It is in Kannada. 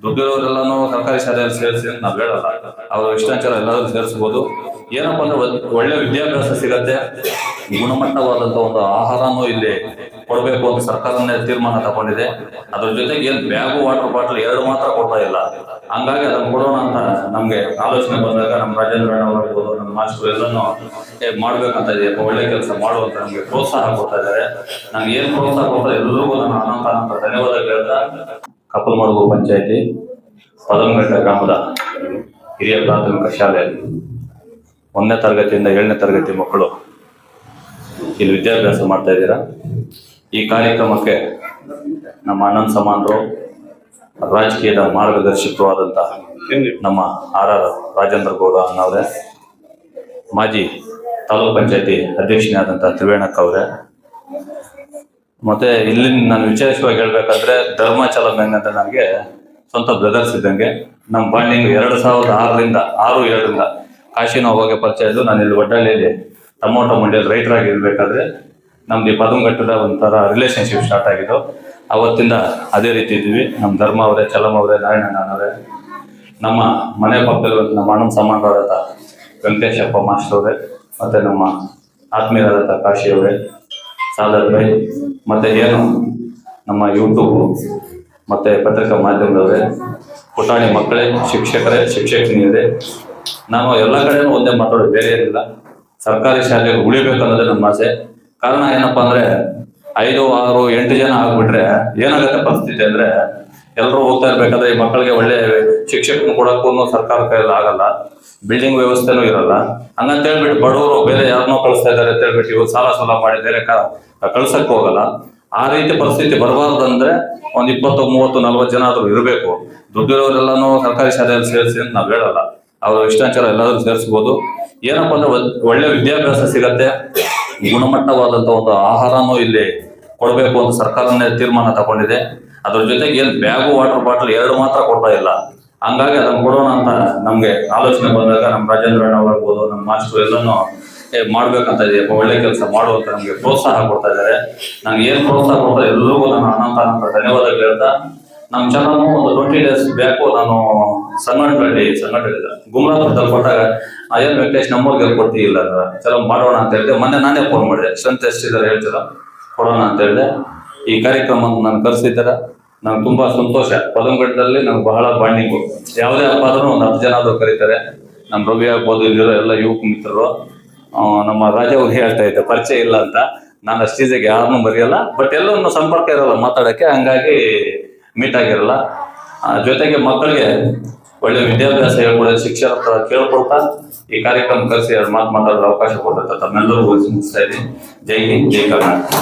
ದುಡ್ಡಿರೋರೆಲ್ಲಾನು ಸರ್ಕಾರಿ ಶಾಲೆಯಲ್ಲಿ ಸೇರಿಸಿ ಅಂತ ನಾವು ಹೇಳಲ್ಲ. ಅವ್ರ ಇಷ್ಟಾಚಾರ ಎಲ್ಲಾದ್ರೂ ಸೇರಿಸ್ಬೋದು. ಏನಪ್ಪಾ ಅಂದ್ರೆ ಒಳ್ಳೆ ವಿದ್ಯಾಭ್ಯಾಸ ಸಿಗತ್ತೆ, ಗುಣಮಟ್ಟವಾದಂತ ಒಂದು ಆಹಾರನೂ ಇಲ್ಲಿ ಕೊಡ್ಬೇಕು ಅಂತ ಸರ್ಕಾರನೇ ತೀರ್ಮಾನ ತಗೊಂಡಿದೆ. ಅದ್ರ ಜೊತೆಗೆ ಏನ್ ಬ್ಯಾಗು ವಾಟರ್ ಬಾಟಲ್ 2 ಮಾತ್ರ ಕೊಡ್ತಾ ಇಲ್ಲ. ಹಂಗಾಗಿ ಅದನ್ನ ಕೊಡೋಣ ಅಂತ ನಮ್ಗೆ ಆಲೋಚನೆ ಬಂದಾಗ ನಮ್ಮ ರಾಜೇಂದ್ರ ಅವರಿರ್ಬೋದು, ನಮ್ಮ ಮಾಸ್ಟರ್ ಎಲ್ಲಾನು ಮಾಡ್ಬೇಕಂತ ಇದೆ, ಒಳ್ಳೆ ಕೆಲಸ ಮಾಡುವಂತ ನಮ್ಗೆ ಪ್ರೋತ್ಸಾಹ ಕೊಡ್ತಾ ಇದ್ದಾರೆ. ನಂಗೆ ಏನ್ ಪ್ರೋತ್ಸಾಹ ಕೊಡ್ತಾ ಎಲ್ಲರಿಗೂ ನಾನು ಅನಂತ ಧನ್ಯವಾದ ಹೇಳ್ತಾ, ಕಪ್ಪಲಮಡುಗು ಪಂಚಾಯತಿ ಪದಮಘಟ್ಟ ಗ್ರಾಮದ ಹಿರಿಯ ಪ್ರಾಥಮಿಕ ಶಾಲೆಯಲ್ಲಿ 1ನೇ ತರಗತಿಯಿಂದ 7ನೇ ತರಗತಿ ಮಕ್ಕಳು ಇಲ್ಲಿ ವಿದ್ಯಾಭ್ಯಾಸ ಮಾಡ್ತಾ ಇದ್ದೀರಾ. ಈ ಕಾರ್ಯಕ್ರಮಕ್ಕೆ ನಮ್ಮ ಅಣ್ಣನ ಸಮಾನರು, ರಾಜಕೀಯದ ಮಾರ್ಗದರ್ಶಕರು ಆದಂತಹ ನಮ್ಮ ಆರ್ ರಾಜೇಂದ್ರ ಗೌಡ ಅನ್ನೋರೇ, ಮಾಜಿ ತಾಲೂಕ್ ಪಂಚಾಯತಿ ಅಧ್ಯಕ್ಷನೇ ಆದಂತಹ ತ್ರಿವೇಣಕ್ಕ ಅವರೇ, ಮತ್ತೆ ಇಲ್ಲಿ ನಾನು ವಿಶೇಷವಾಗಿ ಹೇಳ್ಬೇಕಂದ್ರೆ ಧರ್ಮಾಚಲ ಅಂತ ನನಗೆ ಸ್ವಂತ ಬ್ರದರ್ಸ್ ಇದ್ದಂಗೆ. ನಮ್ಮ ಬಾಂಡಿಂಗ್ 2006ರಿಂದ 6-7ರಿಂದ ಕಾಶಿನ ಅವಾಗ ಪರಿಚಯ ಇದ್ದು. ನಾನು ಇಲ್ಲಿ ಒಡ್ಡಳ್ಳಿಯಲ್ಲಿ ಟೊಮೊಟೊ ಮಂಡಿಯಲ್ಲಿ ರೈಟರ್ ಆಗಿರ್ಬೇಕಾದ್ರೆ ನಮ್ದು ಈ ಪದಮಘಟ್ಟದ ಒಂಥರ ರಿಲೇಷನ್ಶಿಪ್ ಸ್ಟಾರ್ಟ್ ಆಗಿದ್ದು. ಅವತ್ತಿಂದ ಅದೇ ರೀತಿ ಇದ್ವಿ. ನಮ್ಮ ಧರ್ಮ ಅವರೇ, ಚಲಮ ಅವರೇ, ನಾರಾಯಣಣ್ಣ ಅವರೇ, ನಮ್ಮ ಮನೆ ಪಕ್ಕದಲ್ಲಿ ನಮ್ಮ ಅಣ್ಣನ ಸಮಾನರಾದಂಥ ವೆಂಕಟೇಶಪ್ಪ ಮಾಸ್ಟರ್ ಅವರೇ, ಮತ್ತೆ ನಮ್ಮ ಆತ್ಮೀಯರಾದಂಥ ಕಾಶಿ ಅವರೇ, ಸಾದರ್ ಬೈ, ಮತ್ತೆ ಏನು ನಮ್ಮ ಯೂಟ್ಯೂಬ್ ಮತ್ತೆ ಪತ್ರಿಕಾ ಮಾಧ್ಯಮದವರೇ, ಪುಟಾಣಿ ಮಕ್ಕಳೇ, ಶಿಕ್ಷಕರೇ, ಶಿಕ್ಷಕಿನಿಯರೇ, ನಾವು ಎಲ್ಲ ಕಡೆನೂ ಒಂದೇ ಮಾತಾಡೋದು, ಬೇರೆ ಏನಿಲ್ಲ. ಸರ್ಕಾರಿ ಶಾಲೆಗೆ ಉಳಿಬೇಕನ್ನೋದೇ ನಮ್ಮ ಆಸೆ. ಕಾರಣ ಏನಪ್ಪಾ ಅಂದ್ರೆ 5, 6, 8 ಜನ ಆಗ್ಬಿಟ್ರೆ ಏನಾಗುತ್ತೆ ಪರಿಸ್ಥಿತಿ ಅಂದ್ರೆ, ಎಲ್ಲರೂ ಹೋಗ್ತಾ ಇರ್ಬೇಕಾದ್ರೆ ಈ ಮಕ್ಕಳಿಗೆ ಒಳ್ಳೆ ಶಿಕ್ಷಕನ ಕೊಡಕ್ಕೂ ಸರ್ಕಾರ ಕೈಯಲ್ಲಿ ಆಗಲ್ಲ, ಬಿಲ್ಡಿಂಗ್ ವ್ಯವಸ್ಥೆನೂ ಇರಲ್ಲ. ಹಂಗಂತ ಹೇಳ್ಬಿಟ್ಟು ಬಡವರು ಬೇರೆ ಯಾರನ್ನೋ ಕಳಿಸ್ತಾ ಇದ್ದಾರೆ ಅಂತ ಹೇಳ್ಬಿಟ್ಟು ಇವ್ರು ಸಾಲ ಮಾಡಿ ಬೇರೆ ಕಳ್ಸಕ್ ಹೋಗಲ್ಲ. ಆ ರೀತಿ ಪರಿಸ್ಥಿತಿ ಬರಬಾರ್ದಂದ್ರೆ ಒಂದ್ 20, 30, 40 ಜನ ಆದ್ರೂ ಇರಬೇಕು. ದುಡ್ಡಿರೋರೆಲ್ಲಾನು ಸರ್ಕಾರಿ ಶಾಲೆಯಲ್ಲಿ ಸೇರಿಸಿ ಅಂತ ನಾವು ಹೇಳಲ್ಲ. ಅವ್ರ ಇಷ್ಟಾಚಾರ ಎಲ್ಲಾದ್ರೂ ಸೇರಿಸ್ಬೋದು. ಏನಪ್ಪಾ ಅಂದ್ರೆ ಒಳ್ಳೆ ವಿದ್ಯಾಭ್ಯಾಸ ಸಿಗತ್ತೆ, ಗುಣಮಟ್ಟವಾದಂತ ಒಂದು ಆಹಾರನೂ ಇಲ್ಲಿ ಕೊಡ್ಬೇಕು ಅಂತ ಸರ್ಕಾರನೇ ತೀರ್ಮಾನ ತಗೊಂಡಿದೆ. ಅದ್ರ ಜೊತೆಗೆ ಏನ್ ಬ್ಯಾಗು ವಾಟರ್ ಬಾಟಲ್ 2 ಮಾತ್ರ ಕೊಡ್ತಾ ಇಲ್ಲ. ಹಂಗಾಗಿ ಅದನ್ನ ಕೊಡೋಣ ಅಂತ ನಮ್ಗೆ ಆಲೋಚನೆ ಬಂದಾಗ ನಮ್ಮ ರಾಜೇಂದ್ರ ಅವರಿರ್ಬೋದು, ನಮ್ಮ ಮಾಸ್ಟರ್ ಎಲ್ಲಾನು ಮಾಡ್ಬೇಕಂತ ಇದೆ, ಒಳ್ಳೆ ಕೆಲಸ ಮಾಡುವಂತ ನಮ್ಗೆ ಪ್ರೋತ್ಸಾಹ ಕೊಡ್ತಾ ಇದ್ದಾರೆ. ನಂಗೆ ಏನ್ ಪ್ರೋತ್ಸಾಹ ಕೊಡ್ತಾ ಎಲ್ಲರಿಗೂ ನಾನು ಅನಂತ ಧನ್ಯವಾದ ಹೇಳ್ತಾ, ನಮ್ಮ ಚಾನಲ್ ಒಂದು 20 days ಬ್ಯಾಕು ನಾನು ಸಂಘಟನೆ ಗುಮ್ರಾಪುರದಲ್ಲಿ ಕೊಟ್ಟಾಗ ಏನ್ ವೆಂಕಟೇಶ್ ನಮ್ಮೂರಿಗೆ ಕೊಡ್ತೀಯಿಲ್ಲ ಅಂದ್ರೆ ಚಲೋ ಮಾಡೋಣ ಅಂತ ಹೇಳಿದೆ. ಮೊನ್ನೆ ನಾನೇ ಫೋನ್ ಮಾಡಿದೆ, ಸ್ಟ್ರೆಂತ್ ಎಷ್ಟಿದ್ದಾರೆ ಹೇಳ್ತೀರಾ, ಕೊಡೋಣ ಅಂತ ಹೇಳಿದೆ. ಈ ಕಾರ್ಯಕ್ರಮ ನಾನು ಕರೆಸಿದ್ದಾರೆ, ನಂಗೆ ತುಂಬಾ ಸಂತೋಷ. ಪದಮಘಟ್ಟದಲ್ಲಿ ನಂಗೆ ಬಹಳ ಬಾಂಡಿಂಗು. ಯಾವುದೇ ಹಬ್ಬ ಆದ್ರೂ ಒಂದು 10 ಜನ ಆದ್ರೂ ಕರೀತಾರೆ. ನಮ್ಮ ರವಿ ಆಗ್ಬೋದು, ಇಲ್ಲಿರೋ ಎಲ್ಲ ಯುವಕ ಮಿತ್ರರು. ನಮ್ಮ ರಾಜ ಅವ್ರು ಹೇಳ್ತಾ ಇದ್ದೆ ಪರಿಚಯ ಇಲ್ಲ ಅಂತ. ನಾನು ಅಷ್ಟೀಜೆಗೆ ಯಾರನ್ನೂ ಮರೆಯಲ್ಲ, ಬಟ್ ಎಲ್ಲೊಂದು ಸಂಪರ್ಕ ಇರಲ್ಲ ಮಾತಾಡಕ್ಕೆ, ಹಂಗಾಗಿ ಮೀಟ್ ಆಗಿರಲ್ಲ. ಜೊತೆಗೆ ಮಕ್ಕಳಿಗೆ ಒಳ್ಳೆ ವಿದ್ಯಾಭ್ಯಾಸ ಹೇಳ್ಕೊಡೋದು ಶಿಕ್ಷಕರ ಹತ್ರ ಕೇಳ್ಕೊಳ್ತಾ ಈ ಕಾರ್ಯಕ್ರಮ ಕರೆಸಿ 2 ಮಾತು ಮಾತಾಡೋ ಅವಕಾಶ ಕೊಡುತ್ತೆ. ತಮ್ಮೆಲ್ಲರಿಗೂ ಮುಗಿಸ್ತಾ ಇದ್ದೀನಿ. ಜೈ ಹಿಂದ್, ಜೈ ಕರ್ನಾಟಕ.